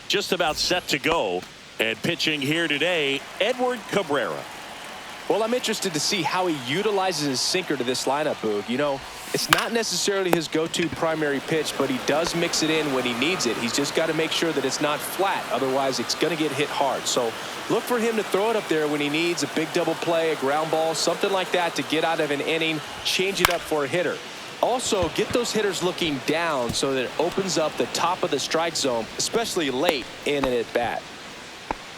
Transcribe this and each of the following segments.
just about set to go. And pitching here today, Edward Cabrera. Well, I'm interested to see how he utilizes his sinker to this lineup, Boog. You know, it's not necessarily his go-to primary pitch, but he does mix it in when he needs it. He's just got to make sure that it's not flat. Otherwise, it's going to get hit hard. So look for him to throw it up there when he needs a big double play, a ground ball, something like that to get out of an inning, change it up for a hitter. Also, get those hitters looking down so that it opens up the top of the strike zone, especially late in an at-bat.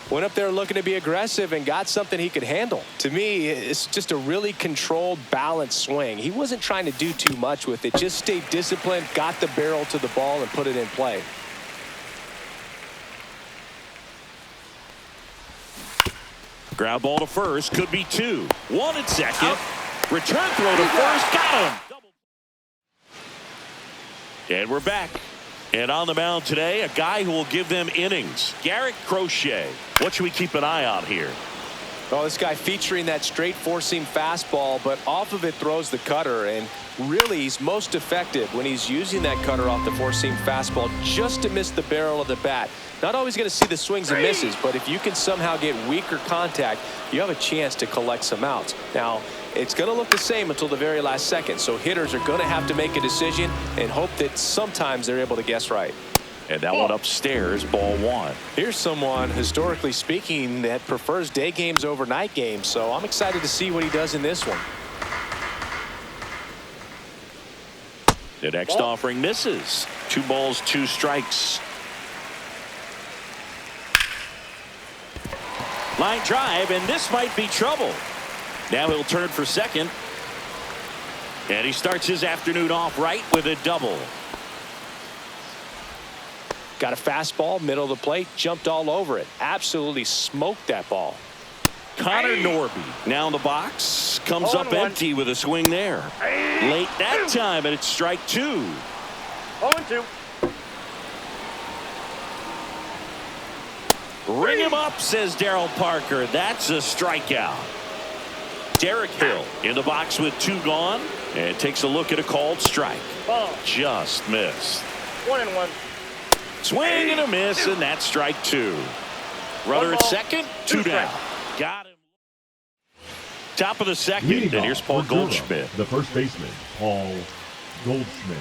Went up there looking to be aggressive and got something he could handle. To me, it's just a really controlled, balanced swing. He wasn't trying to do too much with it. Just stayed disciplined, got the barrel to the ball, and put it in play. Ground ball to first, could be two. One at second. Return throw to first, got him. And we're back. And on the mound today, a guy who will give them innings, Garrett Crochet. What should we keep an eye on here? Well, this guy featuring that straight four-seam fastball, but off of it throws the cutter. And really, he's most effective when he's using that cutter off the four-seam fastball just to miss the barrel of the bat. Not always going to see the swings and misses, but if you can somehow get weaker contact, you have a chance to collect some outs. Now, it's going to look the same until the very last second, so hitters are going to have to make a decision and hope that sometimes they're able to guess right. And that one upstairs, ball one. Here's someone, historically speaking, that prefers day games over night games, so I'm excited to see what he does in this one. The next offering misses. 2 balls, 2 strikes. Line drive, and this might be trouble. Now he'll turn for second. And he starts his afternoon off right with a double. Got a fastball, middle of the plate, jumped all over it. Absolutely smoked that ball. Connor Norby now in the box. Comes up empty with a swing there. Late that time, and it's strike 2. 0-2. Ring him up, says Darryl Parker. That's a strikeout. Derek Hill in the box with 2 gone, and takes a look at a called strike. Ball. Just missed. 1-1. Swing and a miss, and that's strike 2. Runner at second, 2 down. Got him. Top of the second, and here's Paul Goldschmidt. The first baseman, Paul Goldschmidt.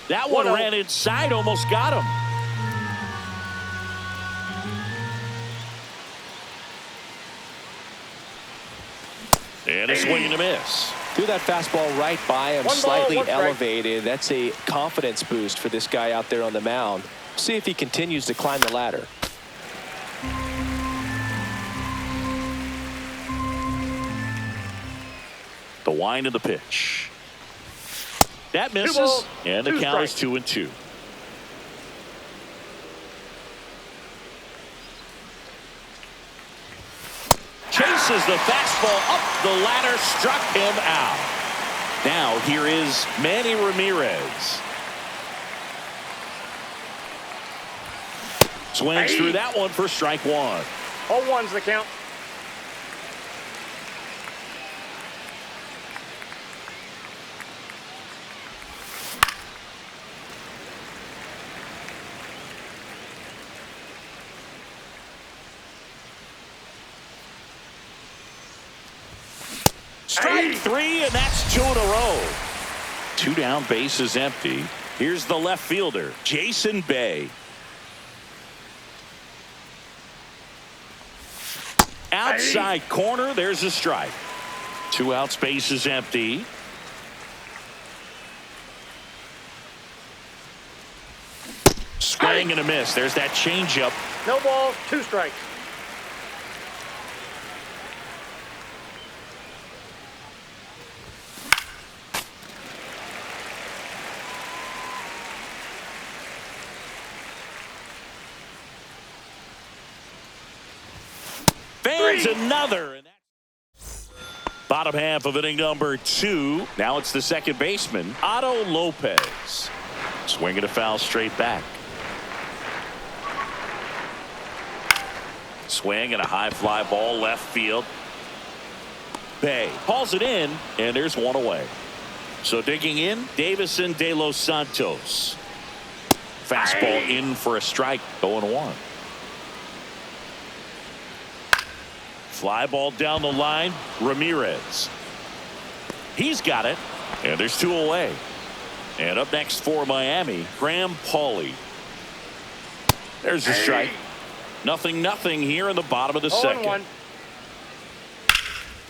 That one ran inside, almost got him. And a swing and a miss. Threw that fastball right by him, slightly elevated. That's a confidence boost for this guy out there on the mound. See if he continues to climb the ladder. The wind of the pitch. That misses, and the count is 2-2. Chases the fastball up the ladder, struck him out. Now here is Manny Ramirez. Swings through that one for strike 1. 0-1's the count. Strike 3, and that's 2 in a row. 2 down, bases empty. Here's the left fielder, Jason Bay. Outside corner, there's a strike. 2 outs, bases empty. Swing and a miss. There's that changeup. No balls, 2 strikes. Fans another. Bottom half of inning number 2. Now it's the second baseman, Otto Lopez. Swinging a foul straight back. Swing and a high fly ball left field. Bay hauls it in, and there's one away. So digging in, Davison de los Santos. Fastball in for a strike. 0-1. Fly ball down the line. Ramirez. He's got it. And there's 2 away. And up next for Miami, Graham Pauley. There's a strike. 0-0 here in the bottom of the second. 0-1.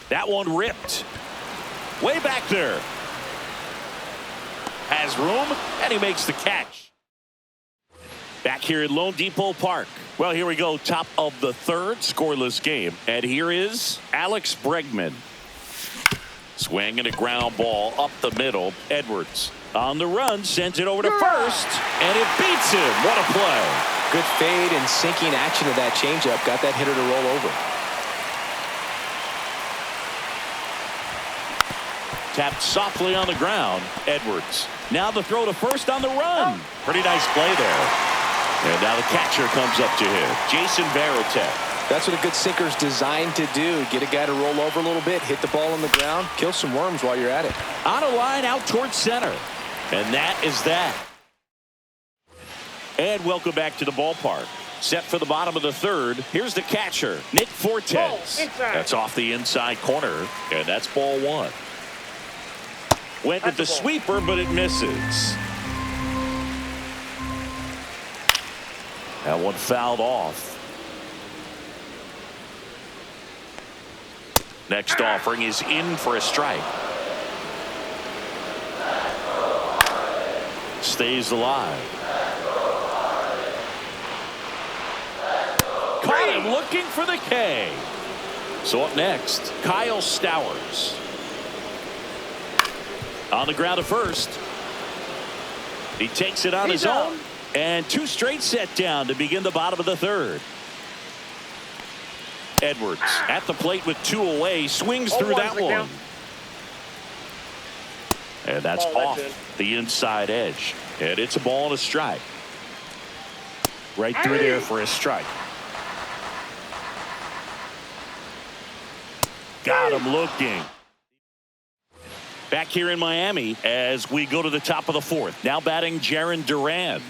That one ripped. Way back there. Has room, and he makes the catch. Back here at Lone Depot Park. Well, here we go. Top of the third, scoreless game. And here is Alex Bregman. Swinging a ground ball up the middle. Edwards on the run, sends it over to first, and it beats him. What a play. Good fade and sinking action of that changeup. Got that hitter to roll over. Tapped softly on the ground. Edwards. Now the throw to first on the run. Pretty nice play there. And now the catcher comes up to him. Jason Varitek. That's what a good sinker's designed to do. Get a guy to roll over a little bit, hit the ball on the ground, kill some worms while you're at it. On a line out towards center. And that is that. And welcome back to the ballpark. Set for the bottom of the third. Here's the catcher, Nick Fortes. That's off the inside corner. And that's ball 1. Went with the sweeper, but it misses. That one fouled off. Next offering is in for a strike. Stays alive. Caught him looking for the K. So up next, Kyle Stowers. On the ground to first. He takes it on his own. And 2 straight set down to begin the bottom of the third. Edwards at the plate with 2 away. Swings through that one. And that's off the inside edge. And it's a ball and a strike. Right through there for a strike. Got him looking. Back here in Miami as we go to the top of the fourth. Now batting Jarren Duran.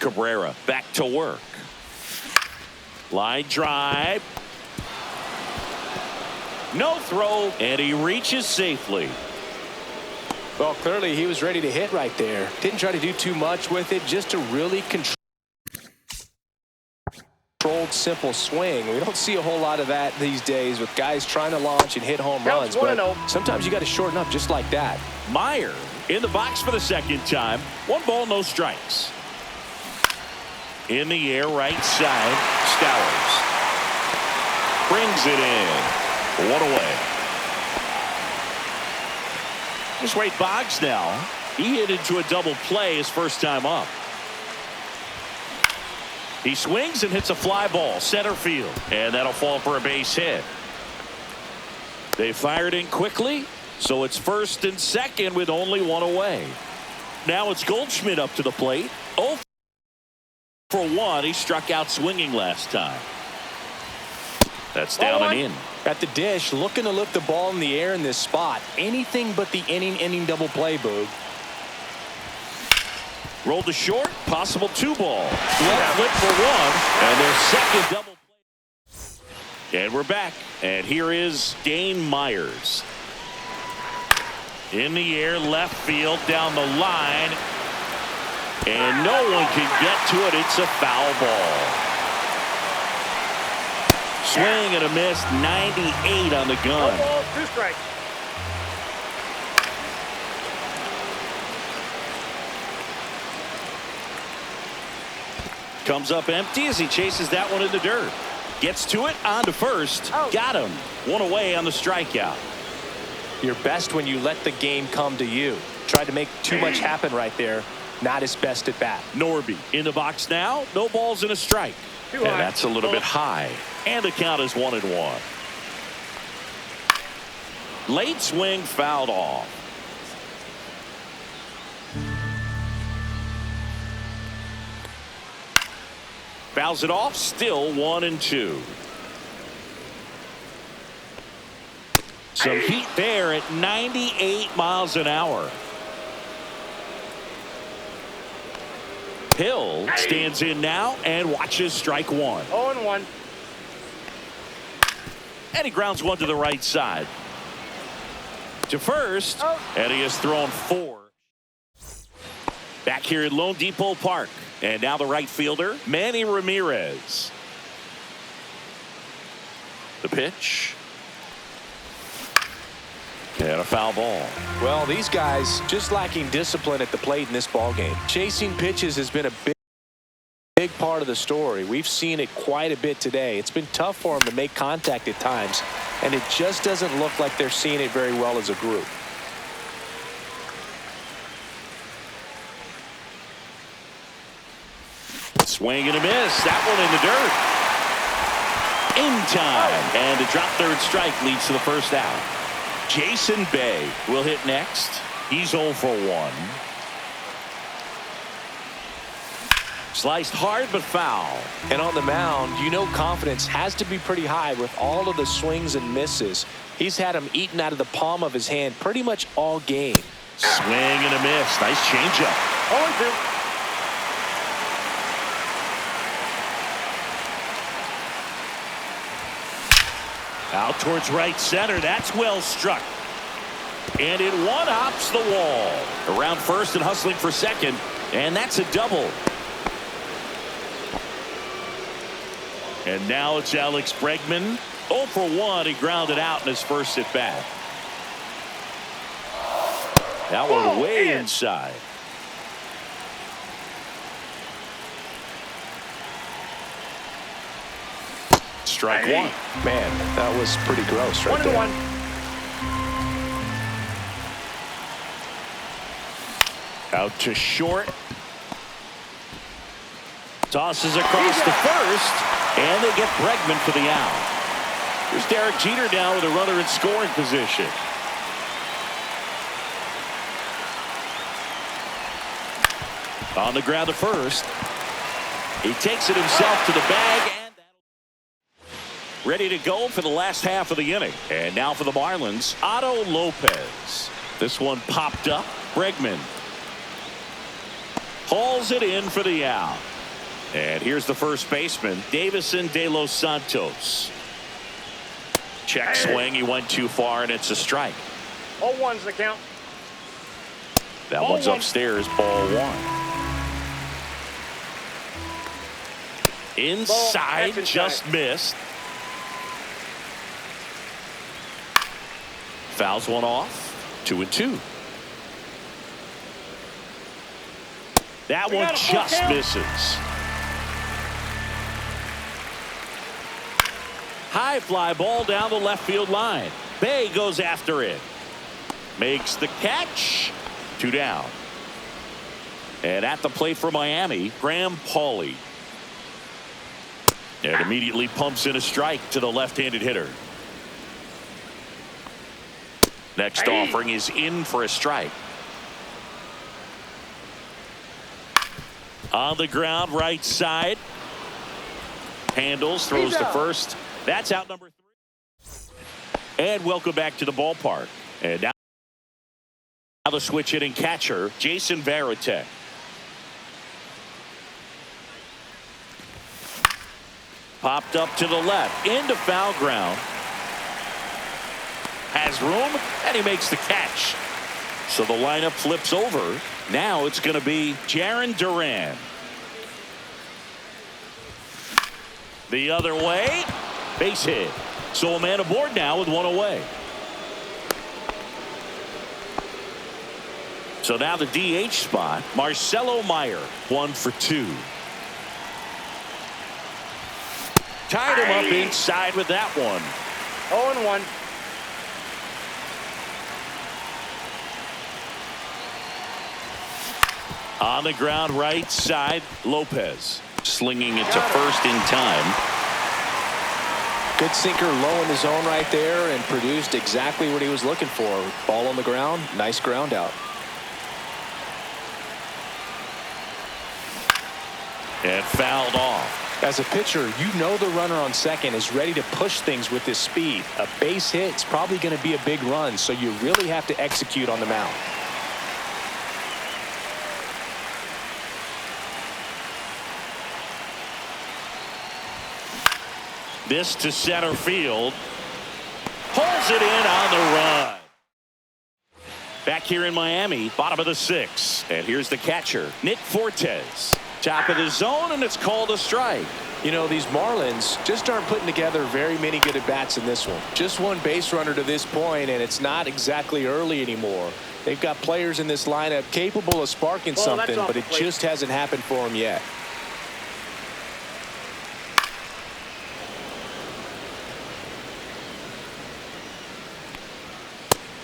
Cabrera back to work. Line drive. No throw, and he reaches safely. Well, clearly he was ready to hit right there. Didn't try to do too much with it, just a really controlled, simple swing. We don't see a whole lot of that these days with guys trying to launch and hit home runs. But sometimes you got to shorten up just like that. Meyer in the box for the second time. 1 ball, no strikes. In the air, right side, Stowers. Brings it in. 1 away. Just Wade Boggs now. He hit into a double play his first time up. He swings and hits a fly ball center field, and that'll fall for a base hit. They fired in quickly, so it's first and second with only 1 away. Now it's Goldschmidt up to the plate. 0 for 1. He struck out swinging last time. That's down and in. At the dish, looking to lift the ball in the air in this spot. Anything but the inning double play, Boog. Rolled to short, possible 2 ball. Left flip for 1, and their second double play. And we're back, and here is Dane Myers. In the air, left field, down the line, and no one can get to it. It's a foul ball. Swing and a miss, 98 on the gun. 1 ball, 2 strikes. Comes up empty as he chases that one in the dirt. Gets to it, on to first. Got him. 1 away on the strikeout. You're best when you let the game come to you. Tried to make too much happen right there. Not his best at bat. Norby in the box now. No balls and a strike. And that's a little bit high. And the count is 1-1. Late swing fouled off. Fouls it off. Still 1-2. Some heat there at 98 miles an hour. Hill stands in now and watches strike one. 0-1. And he grounds one to the right side. To first, and he has thrown 4. Back here at Lone Depot Park. And now the right fielder, Manny Ramirez. The pitch. And a foul ball. Well, these guys just lacking discipline at the plate in this ballgame. Chasing pitches has been a big part of the story. We've seen it quite a bit today. It's been tough for them to make contact at times, and it just doesn't look like they're seeing it very well as a group. Swing and a miss. That one in the dirt. In time. And a drop third strike leads to the first out. Jason Bay will hit next. He's 0 for 1. Sliced hard but foul. And on the mound, you know confidence has to be pretty high with all of the swings and misses. He's had them eaten out of the palm of his hand pretty much all game. Swing and a miss. Nice changeup. 0-2. Out towards right center. That's well struck. And it one-hops the wall. Around first and hustling for second. And that's a double. And now it's Alex Bregman. 0 for 1. He grounded out in his first at bat. That one way inside. Strike one. Man, that was pretty gross right there. 1-1. Out to short. Tosses across the first. And they get Bregman for the out. Here's Derek Jeter down with a runner in scoring position. On the ground to first. He takes it himself to the bag. Ready to go for the last half of the inning. And now for the Marlins, Otto Lopez. This one popped up. Bregman hauls it in for the out. And here's the first baseman, Davison De Los Santos. Check swing. He went too far, and it's a strike. 0-1's the count. That Ball one's one. upstairs, ball one. Inside, That's just inside. missed. Fouls one off. 2-2. That We one got a full just count. misses. High fly ball down the left field line. Bay goes after it. Makes the catch. 2 down. And at the plate for Miami, Graham Pauley. And immediately pumps in a strike to the left-handed hitter. Next offering is in for a strike. On the ground, right side. Handles, throws to first. That's out number 3. And welcome back to the ballpark. And now the switch hitting catcher, Jason Varitek. Popped up to the left, into foul ground. Has room, and he makes the catch. So the lineup flips over. Now it's going to be Jarren Durham. The other way, base hit. So a man aboard now with one away. So now the DH spot, Marcelo Meyer, 1 for 2. Tied him up inside with that one. 0-1. On the ground, right side, Lopez. Slinging it to first in time. Good sinker low in the zone right there and produced exactly what he was looking for. Ball on the ground, nice ground out. And fouled off. As a pitcher, you know the runner on second is ready to push things with his speed. A base hit is probably going to be a big run, so you really have to execute on the mound. This to center field. Pulls it in on the run. Back here in Miami, bottom of the sixth. And here's the catcher, Nick Fortes. Top of the zone, and it's called a strike. You know, these Marlins just aren't putting together very many good at-bats in this one. Just one base runner to this point, and it's not exactly early anymore. They've got players in this lineup capable of sparking something, but it just hasn't happened for them yet.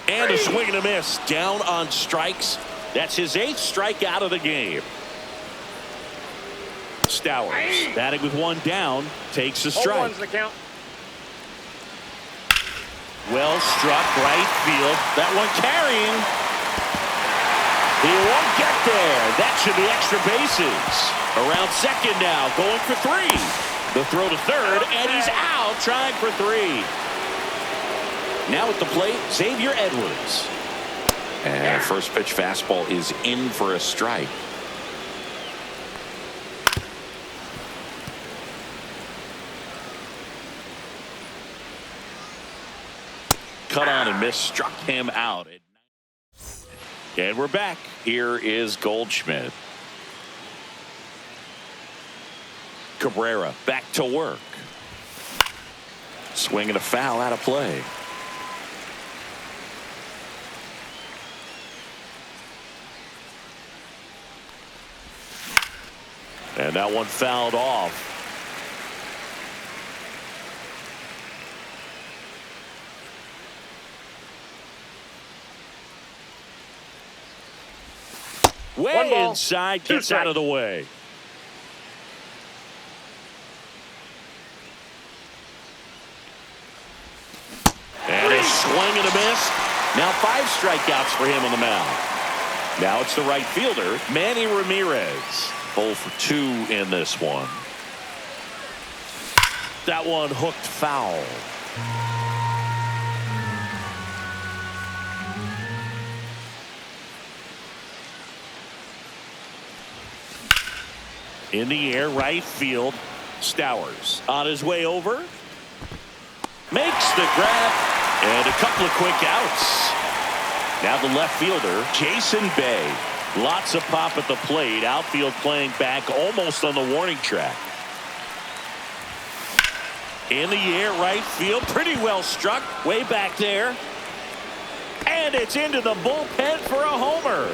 And a swing and a miss. Down on strikes. That's his 8th strikeout of the game. Stowers batting with one down, takes a strike. 0-1's the count. Well struck, right field. That one carrying. He won't get there. That should be extra bases. Around second now, going for 3. The throw to third, and he's out trying for 3. Now at the plate, Xavier Edwards. And first pitch fastball is in for a strike. Cut on and miss, struck him out. And we're back. Here is Goldschmidt. Cabrera back to work. Swing and a foul out of play. And that one fouled off. Way inside, gets out of the way. And a swing and a miss. Now 5 strikeouts for him on the mound. Now it's the right fielder, Manny Ramirez. 0 for 2 in this one. That one hooked foul. In the air, right field. Stowers on his way over. Makes the grab. And a couple of quick outs. Now the left fielder, Jason Bay. Lots of pop at the plate. Outfield playing back almost on the warning track. In the air, right field. Pretty well struck. Way back there. And it's into the bullpen for a homer.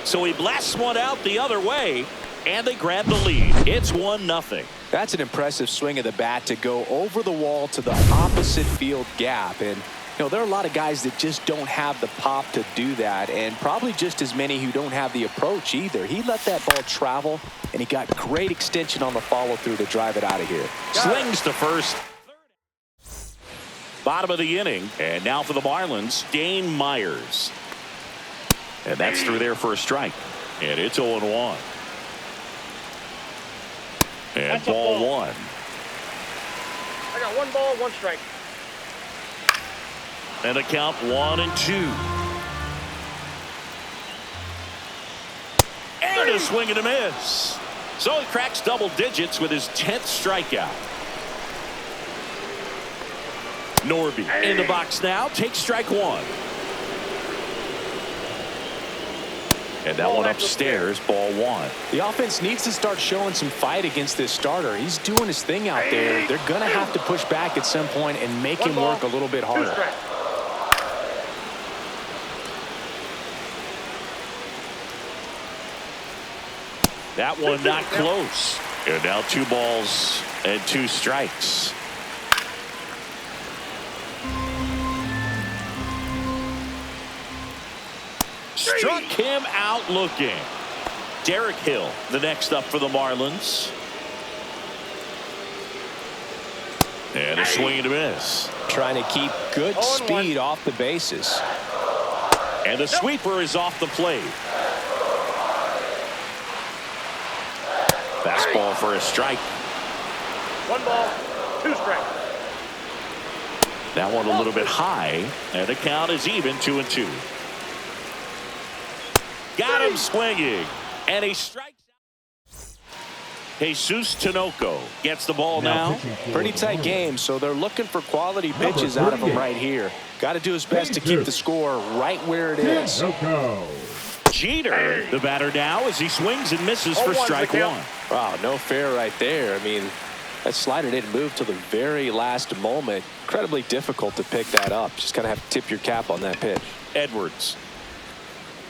So he blasts one out the other way. And they grab the lead. It's 1-0. That's an impressive swing of the bat to go over the wall to the opposite field gap. And, you know, there are a lot of guys that just don't have the pop to do that. And probably just as many who don't have the approach either. He let that ball travel, and he got great extension on the follow-through to drive it out of here. Swings to first. Bottom of the inning. And now for the Marlins, Dane Myers. And that's through there for a strike. And it's 0-1. And That's ball ball. 1. I got 1 ball, 1 strike. And a count 1-2. And a swing and a miss. So he cracks double digits with his 10th strikeout. Norby in the box now, takes strike 1. And that one upstairs, ball 1. The offense needs to start showing some fight against this starter. He's doing his thing out there. They're going to have to push back at some point and make him work a little bit harder. That one not close. And now 2 balls and 2 strikes. Struck him out looking. Derek Hill, the next up for the Marlins. And a swing and a miss. Trying to keep good speed off the bases. And the sweeper is off the plate. Fastball for a strike. One ball, two strikes. That one a little bit high, and the count is even 2-2. Got him swinging, and he strikes out. Jesus Tinoco gets the ball now. Pretty tight game, so they're looking for quality pitches out of him right here. Got to do his best to keep the score right where it is. Jeter, the batter now, as he swings and misses for strike one. Wow, no fair right there. I mean, that slider didn't move till the very last moment. Incredibly difficult to pick that up. Just kind of have to tip your cap on that pitch. Edwards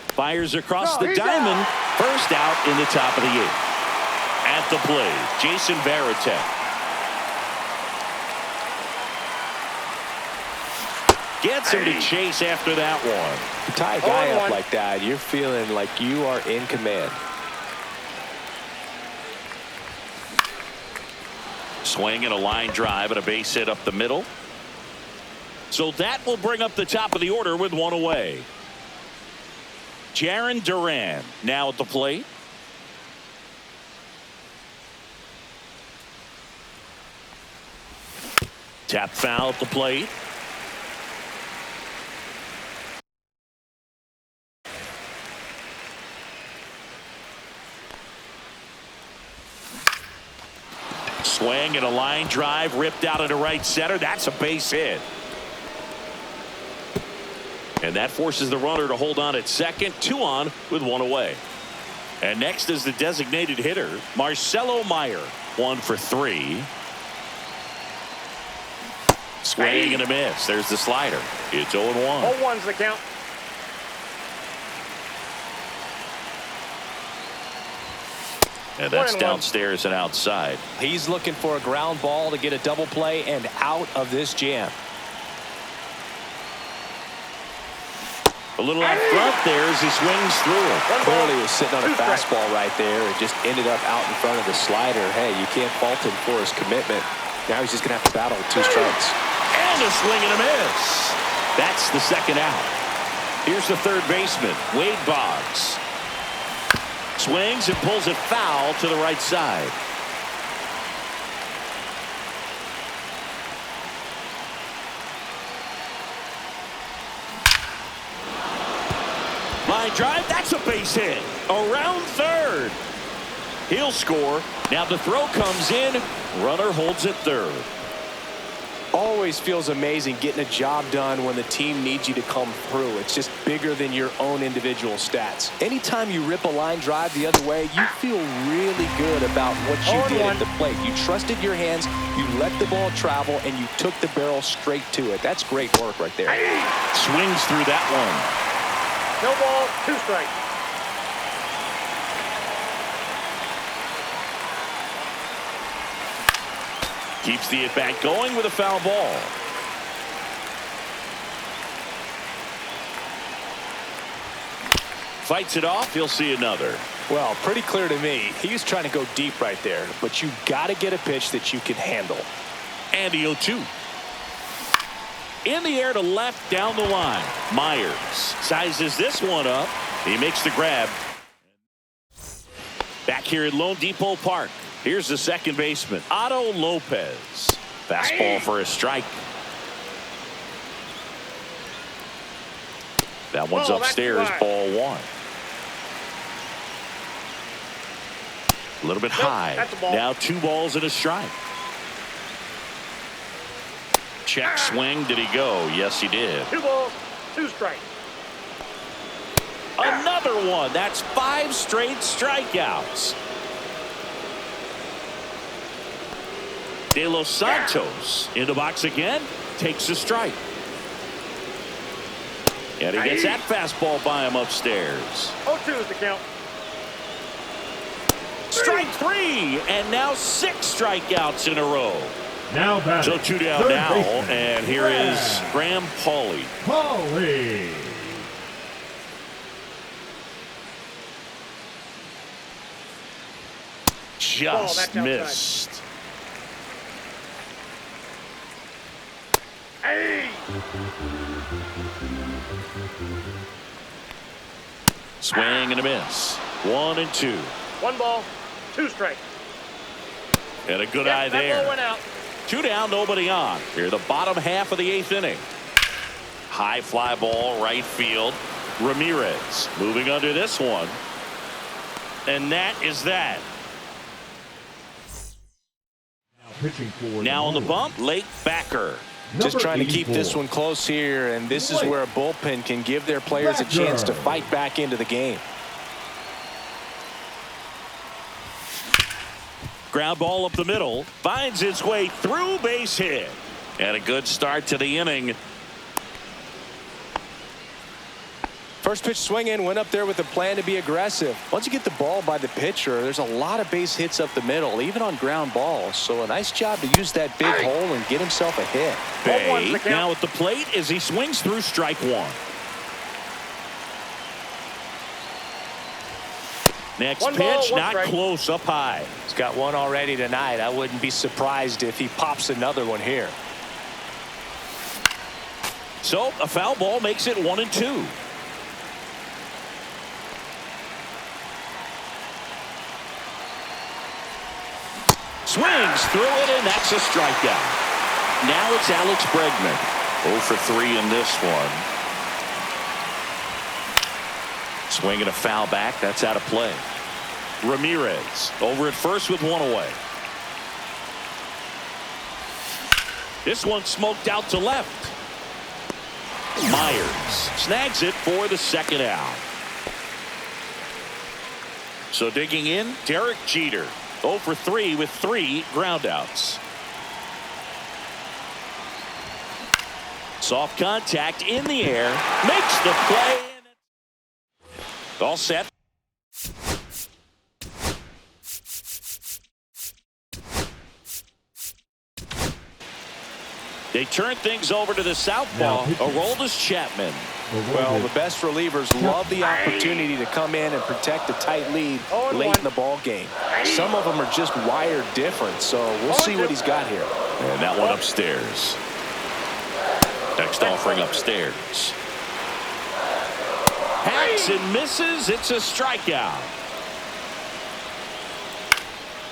fires across the diamond. First out in the top of the 8th. At the plate, Jason Varitek. Gets him to chase after that one. You tie a guy up like that, you're feeling like you are in command. Swing and a line drive and a base hit up the middle. So that will bring up the top of the order with one away. Jarren Duran now at the plate. Tap foul at the plate. Swing and a line drive ripped out into right center. That's a base hit. And that forces the runner to hold on at second. 2 on with 1 away. And next is the designated hitter, Marcelo Meyer. 1 for 3. Swing and a miss. There's the slider. It's 0-1. 0-1's the count. And that's downstairs and outside. He's looking for a ground ball to get a double play and out of this jam. A little out front there as he swings through it. Clearly was sitting on a fastball right there and just ended up out in front of the slider. Hey, you can't fault him for his commitment. Now he's just going to have to battle with 2 strikes. And a swing and a miss. That's the second out. Here's the third baseman, Wade Boggs. Swings and pulls it foul to the right side. Line drive, that's a base hit. Around third. He'll score. Now the throw comes in. Runner holds at third. Always feels amazing getting a job done when the team needs you to come through. It's just bigger than your own individual stats. Anytime you rip a line drive the other way, you feel really good about what you did at the plate. You trusted your hands, you let the ball travel, and you took the barrel straight to it. That's great work right there. Swings through that one. No ball, 2 strikes. Keeps the at-bat going with a foul ball. Fights it off. He'll see another. Well, pretty clear to me. He was trying to go deep right there, but you got to get a pitch that you can handle. And the 0-2. In the air to left down the line. Myers sizes this one up. He makes the grab. Back here at Lone Depot Park. Here's the second baseman, Otto Lopez. Fastball for a strike. That one's upstairs, ball 1. A little bit high. Now 2 balls and a strike. Check swing. Did he go? Yes, he did. 2 balls, 2 strikes. Another one. That's 5 straight strikeouts. De Los Santos in the box again. Takes a strike. And he gets that fastball by him upstairs. 0-2 is the count. Strike 3. And now 6 strikeouts in a row. Now batting. So 2 down Third now. baseman. And here is Graham Pauley. Pauley. Just missed. Swing and a miss. 1-2. 1 ball, 2 strikes. And a good Yep, eye that ball there. went out. 2 down, nobody on. Here, the bottom half of the 8th inning. High fly ball, right field. Ramirez moving under this one. And that is that. Pitching for Now on the Marlins. bump, Lake Backer. Just Number trying to keep 84. this one close here, and this is where a bullpen can give their players a chance to fight back into the game. Ground ball up the middle. Finds its way through, base hit. And a good start to the inning. First pitch swing in, went up there with a plan to be aggressive. Once you get the ball by the pitcher, there's a lot of base hits up the middle, even on ground balls. So a nice job to use that big hole and get himself a hit. One's Bay the count. now at the plate as he swings through strike one. Next One ball, pitch, one not strike. close, up high. He's got one already tonight. I wouldn't be surprised if he pops another one here. So a foul ball makes it 1-2. Swings through it, and that's a strikeout. Now it's Alex Bregman. 0 for 3 in this one. Swinging a foul back. That's out of play. Ramirez over at first with one away. This one smoked out to left. Myers snags it for the second out. So digging in, Derek Jeter. 0 for 3 with 3 groundouts. Soft contact in the air. Makes the play. All set. They turn things over to the southpaw. Aroldis Chapman. Well, the best relievers love the opportunity to come in and protect a tight lead late in the ball game. Some of them are just wired different, so we'll see what he's got here. And that one upstairs. Next offering upstairs. Hacks and misses. It's a strikeout.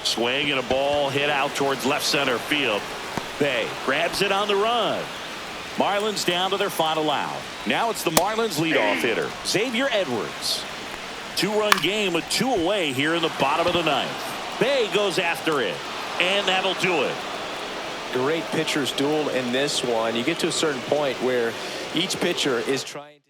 Swing and a ball hit out towards left center field. Bay grabs it on the run. Marlins down to their final out. Now it's the Marlins leadoff hitter, Xavier Edwards. 2-run game with 2 away here in the bottom of the 9th. Bay goes after it, and that'll do it. Great pitcher's duel in this one. You get to a certain point where each pitcher is trying